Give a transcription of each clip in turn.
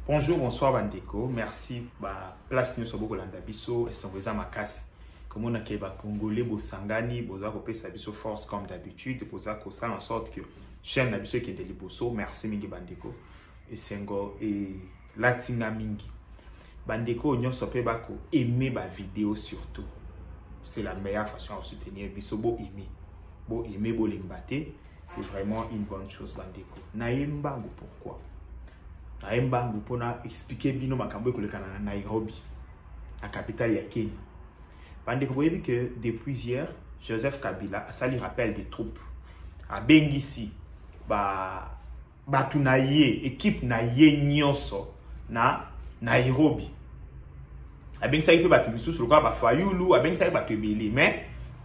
Bonjour, bonsoir Bandeko. Merci. Place nous sommes Landa Bisso et son voisin Makasi. Comme on a que Congolais, Bosangani, Bozako Pesa Bisso force comme d'habitude, Bozako ça en sorte que chaîne Nabisso qui est de Liboso. Merci Mingi Bandeko. Et Sengo et Latina Mingi. Bandeko, on se peut aimer ma vidéo surtout. C'est la meilleure façon de soutenir Bisso. Bo aimer, bo l'embate. C'est vraiment une bonne chose Bandeko. Naïmbango pourquoi? Naïmbango pour expliquer bino makambo kolekana na Nairobi, la capitale ya Kenya. Bandeko boyebi que depuis hier, Joseph Kabila a sali rappel des troupes. A Bengisi, batu na ye, équipe na ye nyonso na Nairobi. A Bengisa ipe batu misusu loka ba Fayulu, a Bengisa batu ebele, mais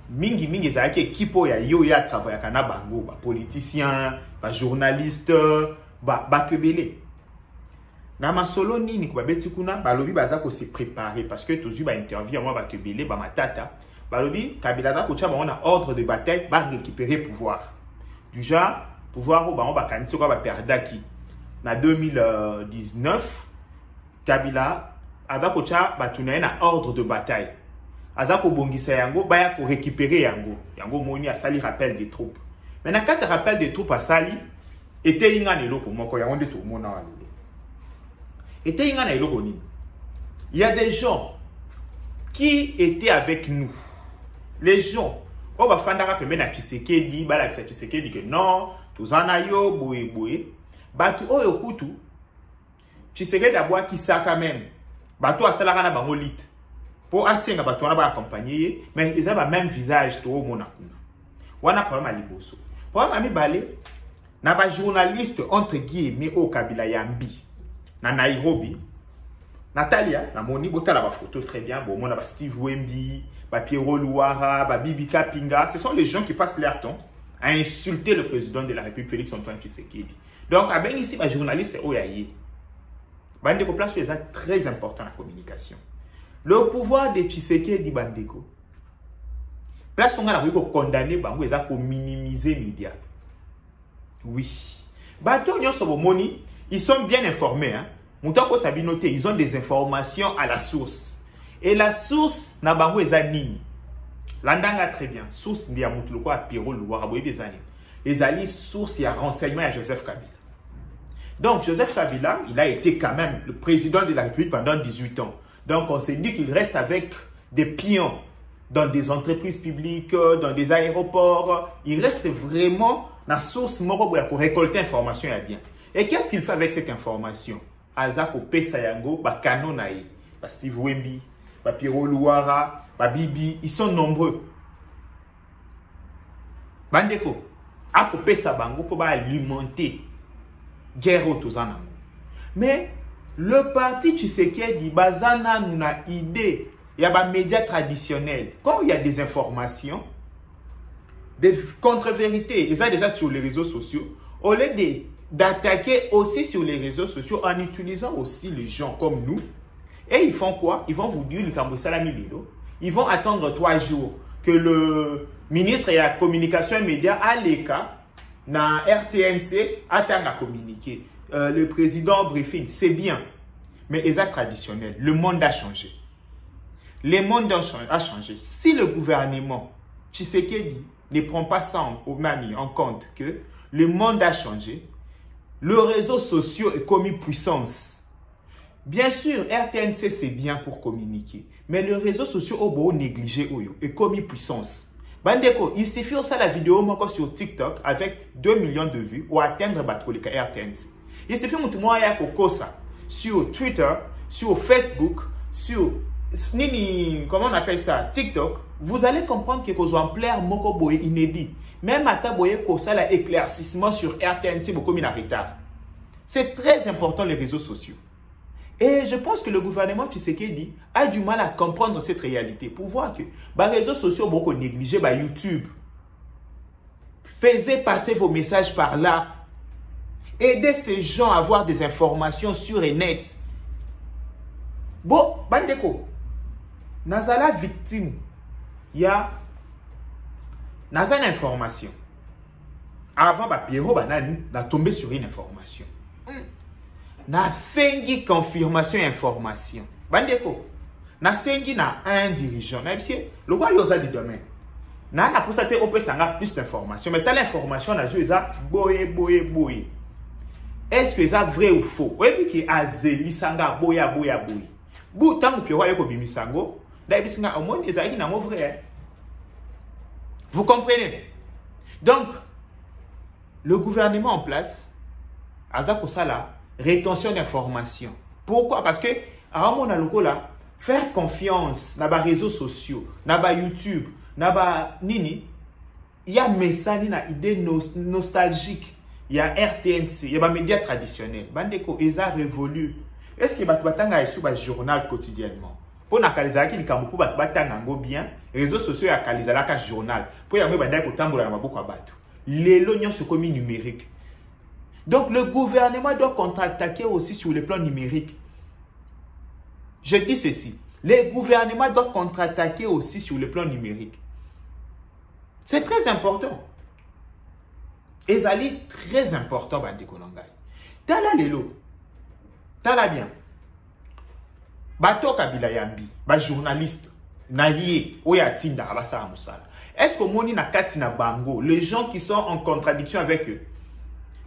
mingi ezalaki équipe ya yo ya travailler kana bango, ba politicien, ba journaliste, batu ebele. Na masolo nini kwa beti kuna balobi bazako se préparer parce que tozu ba interview moi ba te belé ba matata balobi Kabila da ko cha ba on a ordre de bataille ba récupérer pouvoir du genre pouvoir au ba on ba kanisi ko ba perdaki na 2019 Kabila azako cha ba tunaye na ordre de bataille azako bongisa yango ba ya ko récupérer yango moni asali rappel des troupes maintenant quand ce rappel des troupes asali était ingane loko moko yango nde to mona wali. Il y a des gens qui étaient avec nous. Les gens, on va faire un peu de Tshisekedi, Tshisekedi que non, tous en ayo, boue. Batu oyo kutu, Tshisekedi d'abord qui ça quand même. Batu a salara na bangolit. Pour asenga batu on va accompagner, mais ils ont le même visage tout au monde. On a problème à Liboso. Problème à mi balé, na ba journaliste entre guillemets au Kabila Yambi. Na Nairobi, Natalia, na moni botala ba photo très bien, bon mona ba Steve Wemby, ba Pierrot Louara, ba Bibi Kapinga, ce sont les gens qui passent leur temps à insulter le président de la République Félix-Antoine Tshisekedi. Donc à ben ici ba journaliste oyaye. Bandeko place est très important la communication. Le pouvoir de Tshisekedi Bandeko. Place on a ko condamner bango eza ko minimiser médias. Oui. Bato nyonso bo moni ils sont bien informés. Hein? Ils ont des informations à la source. Et la source, n'a pas nini. Landanga très bien. Source, il y a Moutoulouko à Pierrot Louara. Ils ont source, il y a renseignement à Joseph Kabila. Donc, Joseph Kabila, il a été quand même le président de la République pendant 18 ans. Donc, on s'est dit qu'il reste avec des pions dans des entreprises publiques, dans des aéroports. Il reste vraiment la source pour récolter l'information bien. Et qu'est-ce qu'il fait avec cette information? Azako Pesayango, ba Kanonae, ba Steve Wemby, ba Pierrot Louara, ba Bibi, ils sont nombreux. Bandeko, ako pesa bango pour alimenter guerre autozanango. Mais le parti Tshisekedi bazana na idée, il y a des médias traditionnels. Quand il y a des informations, des contre-vérités, ils sont déjà sur les réseaux sociaux, au lieu d'attaquer aussi sur les réseaux sociaux en utilisant aussi les gens comme nous. Et ils font quoi? Ils vont vous dire le Kamboussala Mililo. Ils vont attendre 3 jours que le ministre de la communication et médias à l'ECA, na RTNC, attend à communiquer. Le président briefing, c'est bien. Mais ils sont traditionnels. Le monde a changé. Le monde a changé. Si le gouvernement Tshisekedi ne prend pas ça en compte que le monde a changé, le réseau social est commis puissance. Bien sûr, RTNC c'est bien pour communiquer, mais le réseau social est négligé est commis puissance. Bandeko, il suffit aussi la vidéo sur TikTok avec 2 millions de vues ou atteindre Batkolika RTNC. Il suffit que moi ya kokosa sur Twitter, sur Facebook, sur comment on appelle ça, TikTok, vous allez comprendre que vous ampleur moko boye inédit. Même à ta boye kosa la éclaircissement sur RTNC beaucoup mis en retard. C'est très important les réseaux sociaux. Et je pense que le gouvernement Tshisekedi a du mal à comprendre cette réalité pour voir que les réseaux sociaux sont beaucoup négligés par YouTube. Faisez passer vos messages par là. Aidez ces gens à avoir des informations sûres et nettes. Bon, bandeko, nazala victime, il y a nazala information. Avant, Pierrot banani na tombé sur une information. Na fengi confirmation information. Bandeko, na sengi na un dirigeant. Même si le roi yosa du domaine. Na pour ça on peut s'en plus d'informations. Mais telle information na joué ça boye. Est-ce que c'est vrai ou faux? Oui, qui a zeli sanga boya. Bou tangu Pierrot yoko bimisango, da bisinga au moins ezaki na mo vrai. Vous comprenez? Donc le gouvernement en place azako sala rétention d'informations. Pourquoi? Parce que à mon aloko là, faire confiance dans les réseaux sociaux, dans YouTube, dans nini, il y a message na idée nostalgique, il y a RTNC, il y a des médias traditionnels. Bandeko, ils ont révolu. Est-ce que tu as sur le journal quotidiennement? Pour nakaliza ki likambo pour batanga ngo bien, réseaux sociaux ya kaliza la ka journal. Pour ya mwe ko tambola na maboko abatu. Lelo nyonso komi numérique. Donc le gouvernement doit contre-attaquer aussi sur le plan numérique. Je dis ceci. Le gouvernement doit contre-attaquer aussi sur le plan numérique. C'est très important. Et ça est très important, bandeko nangai. Tala lelo. Tala bien. Bato Kabila Yambi, journaliste, naïe, oya tinda abasa amusala. Est-ce que moni na katina bango, les gens qui sont en contradiction avec eux,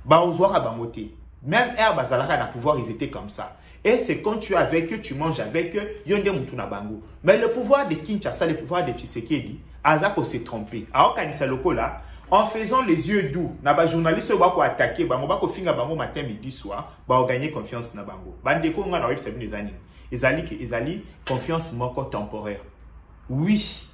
baozoa bangote, même Air Bazalaka na pouvoir, ils étaient comme ça. Et c'est quand tu es avec eux, tu manges avec eux, yonde mutuna bango. Mais le pouvoir de Kinshasa, le pouvoir de Tshisekedi, Azako s'est trompé. Alors Kanisa Loko là, en faisant les yeux doux, na journaliste bako attaquer, bako finga bango matin midi soir, ba gagner confiance na bango. Bandeko nga na web c'est des années. Ils confiance manque temporaire. Oui.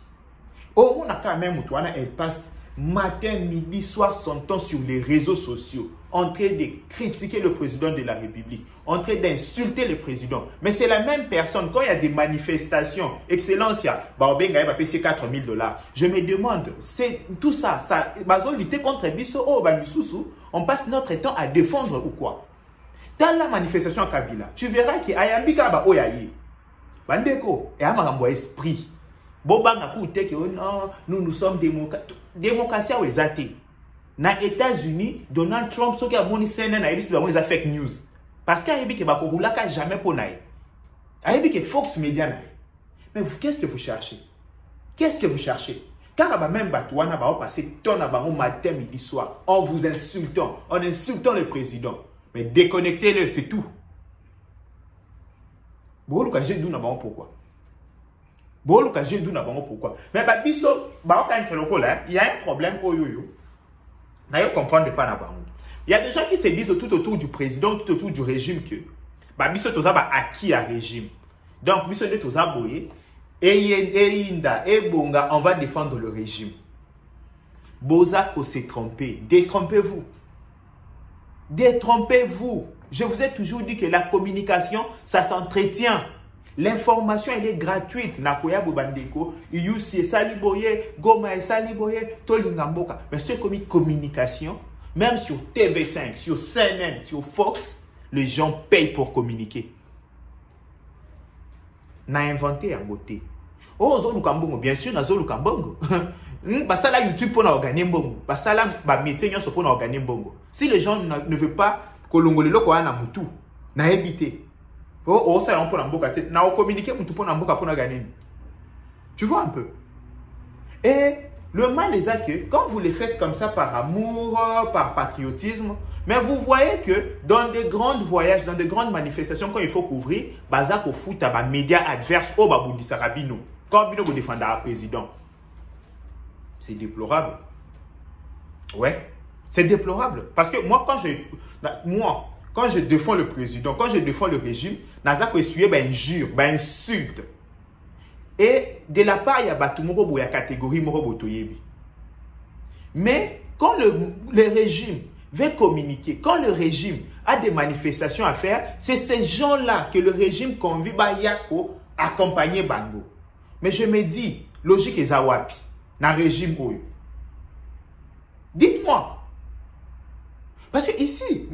Au moins, quand même, elle passe matin, midi, soir son temps sur les réseaux sociaux, en train de critiquer le président de la République, en train d'insulter le président. Mais c'est la même personne, quand il y a des manifestations, Excellence, il y a 4 000 $. Je me demande, c'est tout ça, lutter contre Bisso, on passe notre temps à défendre ou quoi? Dans la manifestation à Kabila, tu verras que Ayambika ba oyaye. Bandeko, et amarambo esprit. Bobanga koute que non, nous sommes démocrates. Démocratie ou les athées. Na États-Unis, Donald Trump ce qui a moni CNN a dit c'est fake news. Parce qu'Ayebi que ba koulaka jamais pour naï. Ayebi que Fox Media naï. Mais vous qu'est-ce que vous cherchez? Qu'est-ce que vous cherchez? Car même Batouana va passer ton abaron matin midi soir en vous insultant, en insultant le président. Mais déconnectez-le, c'est tout. Pourquoi? Pourquoi? Mais il y a un problème. D'ailleurs, comprendre pas. Il y a des gens qui se disent tout autour du président, tout autour du régime que Biso toza ba acquis à régime. Donc, Biso de toza boye, Bonga, on va défendre le régime. Bozako s'est trompé. Détrompez-vous. Détrompez-vous. Je vous ai toujours dit que la communication, ça s'entretient. L'information, elle est gratuite. Nakoya Bobandeko, Yusi Saliboye, Goma Saliboye, Tolingamboka. Mais c'est comme une communication, même sur TV5, sur CNN, sur Fox, les gens payent pour communiquer. N'a inventé un beauté. Oh, Zolukambongo, bien sûr, na Zolukambongo. Basala YouTube pour organiser mbongo. Basala ba métier nyoso pour organiser mbongo. Si les gens ne veulent pas que l'ongolelo ko ana mutu, na éviter. Oh, ça on peut n'amboka tête. Na communiquer mutu pour n'amboka pour gagner. Tu vois un peu. Et le mal est que quand vous les faites comme ça par amour, par patriotisme, mais vous voyez que dans des grands voyages, dans des grandes manifestations, quand il faut couvrir, bazak au foot à médias adverses au babundi sarabino. Quand bino vous défendez un président. C'est déplorable. Ouais, c'est déplorable. Parce que moi, quand je défends le président, quand je défends le régime, naza ko essuyer ba injure, ba insulte. Et de la part, il y a Batumoro, il y a catégorie Morobotoyebi. Mais quand le régime veut communiquer, quand le régime a des manifestations à faire, c'est ces gens-là que le régime convie Yako accompagner Bango. Mais je me dis, logique est Zawapi, dans le régime Oyo. Dites-moi. Parce que ici,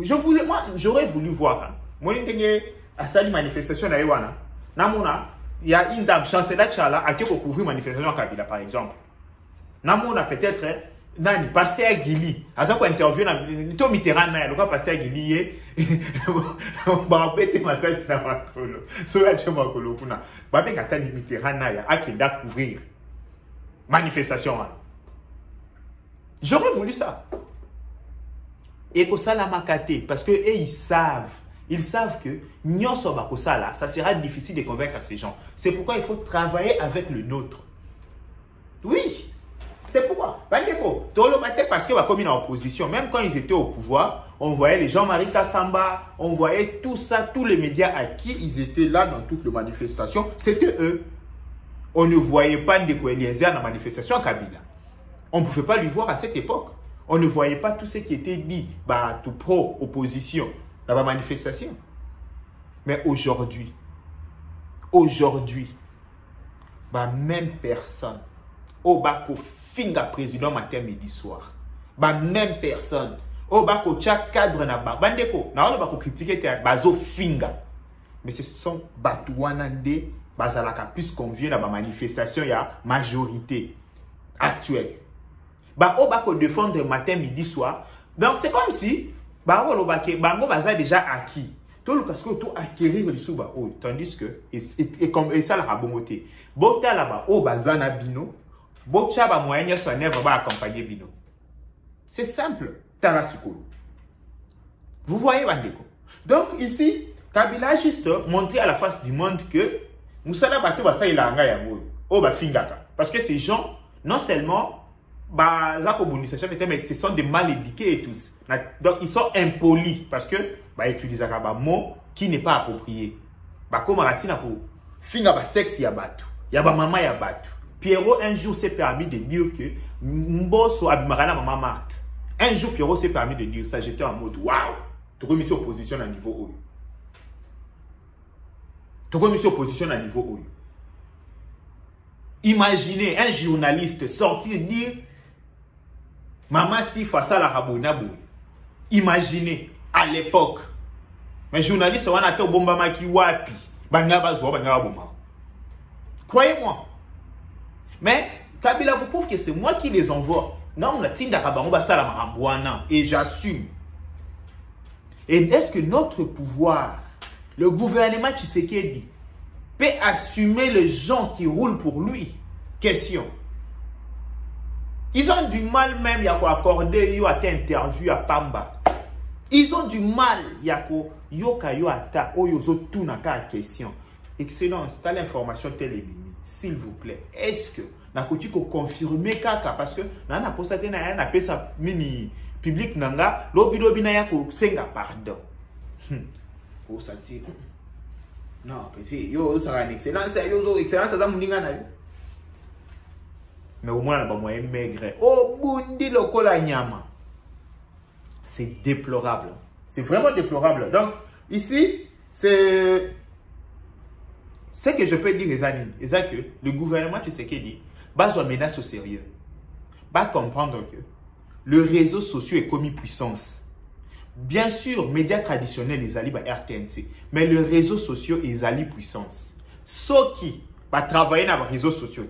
j'aurais voulu voir. Moi, à cette manifestation, il y a une dame, chancelière Tchala, qui a couvert manifestation à Kabila, par exemple. Namona peut-être, Nani, pasteur Guili, à ça qu'on interview, Nito Mitterrand, le pasteur Guili, Bambete Massai, c'est ma colo. Soya Chema Colo, Kuna. Babé Nathan Mitterrand, a qui a couvrir manifestation. J'aurais voulu ça. Et que ça l'a macaté, parce que ils savent que ça sera difficile de convaincre ces gens. C'est pourquoi il faut travailler avec le nôtre. Oui, c'est pourquoi. Parce que comme une opposition, même quand ils étaient au pouvoir, on voyait les Jean-Marie Kassamba, on voyait tout ça, tous les médias à qui ils étaient là dans toutes les manifestations, c'était eux. On ne voyait pas Ndeko Eliezer dans la manifestation à Kabila. On ne pouvait pas lui voir à cette époque. On ne voyait pas tout ce qui était dit, tout pro-opposition, dans la manifestation. Mais aujourd'hui, même personne, au bako finga président matin, midi, soir, même personne, au bako tcha cadre na ba, bandeko, na wala bako critiquer bazo finga. Mais ce sont batouanande, bazalaka plus qu'on vient dans la manifestation, il y a majorité actuelle. Au bako défendre matin, midi, soir. Donc c'est comme si, bango baza déjà acquis. Tout le cas que tout acquérir le sous tandis que et ça la bonté. Bota là-bas au bazana bino, bocha ba moyen so never va accompagner bino. C'est simple, tarasiko. Vous voyez bandeko. Donc ici, Kabila a juste montré à la face du monde que Moussala bato basa ilanga ya moyo. O ba fingaka parce que ces gens non seulement mais ce sont des mal éduqués et tous. Donc ils sont impolis parce que utilisent un mot qui n'est pas approprié. Comme Ratina pour finir ba sexe ya batu, ya ba maman ya batu. Pierrot un jour s'est permis de dire que Mbosso abimarana maman Marthe. Un jour Pierrot s'est permis de dire ça, j'étais en mode waouh, tu as mis sur opposition à niveau haut. Tu as mis sur opposition à niveau haut. Imaginez un journaliste sortir dire Maman si face à la rabonabou. Imaginez à l'époque. Mais journaliste on a été bomba maki wapi. Bangaba zwa bangaba bomba. Croyez-moi. Mais Kabila vous prouve que c'est moi qui les envoie. Non, on a tinda rabango basala marambouana et j'assume. Et est-ce que notre pouvoir, le gouvernement Tshisekedi, peut assumer les gens qui roulent pour lui? Question. Ils ont du mal même, il y a quoi accorder, yo ata interview à Pamba. Ils ont du mal, il y a quoi yo kayo ata, oyo zo tout na ka question. Excellence, t'as l'information télévision, s'il vous plaît. Est-ce que na koti ko confirmer kaka parce que na na posté na ya na pesa mini public nanga, lobi na ya ko senga pardon. Ko sati. Non, petit, yo ça une excellence, yo excellence ça muninga na yo. Mais au moins, on a moyen maigre. Oh, bundi lokola nyama. C'est déplorable. C'est vraiment déplorable. Donc, ici, c'est ce que je peux dire, les amis. C'est que le gouvernement, tu sais qu'il dit, base une menace au sérieux. Va comprendre que le réseau social est commis puissance. Bien sûr, médias traditionnels, les alliés, RTNC. Mais le réseau social est allié puissance. Ceux qui va travailler dans les réseaux sociaux.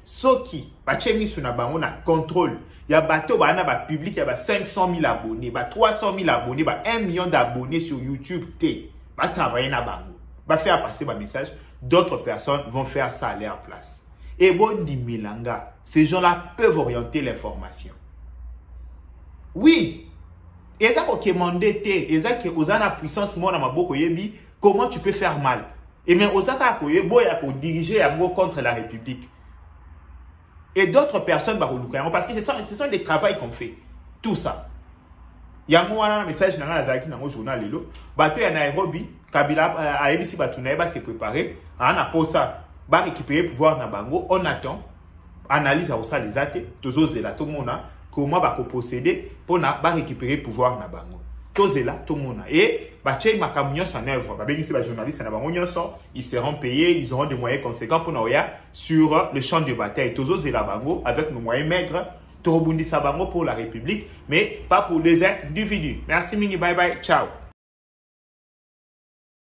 Ceux qui ont contrôle, il y a un public, il y a 500 000 abonnés, 300 000 abonnés, 1 million d'abonnés sur YouTube. Il va travailler dans bango, va faire passer un message. D'autres personnes vont faire ça à leur place. Et bon, dit Milanga, ces gens-là peuvent orienter l'information. Oui. Et ça qui est mandé, et ça qui est la puissance, comment tu peux faire mal. Et même Osaka pour diriger contre la République. et d'autres personnes parce que ce sont des travails qu'on fait. Tout ça. Il y a un message dans le journal. Bateau ya Nairobi, Kabila a ABC Batounaï va se préparer. On a pour ça, va récupérer le pouvoir na bango. On attend, analyse à ça les athées, tous là, tout le monde comment va posséder pour na va récupérer le pouvoir na bango. Tous là, tout le monde et baché ma camion en œuvre. Bah bien ici, les journalistes na bango ils seront payés, ils auront des moyens conséquents pour nous sur le champ de bataille. Tous là bango avec nos moyens maigres. Pour la République, mais pas pour les individus. Merci, Mini. Bye bye. Ciao.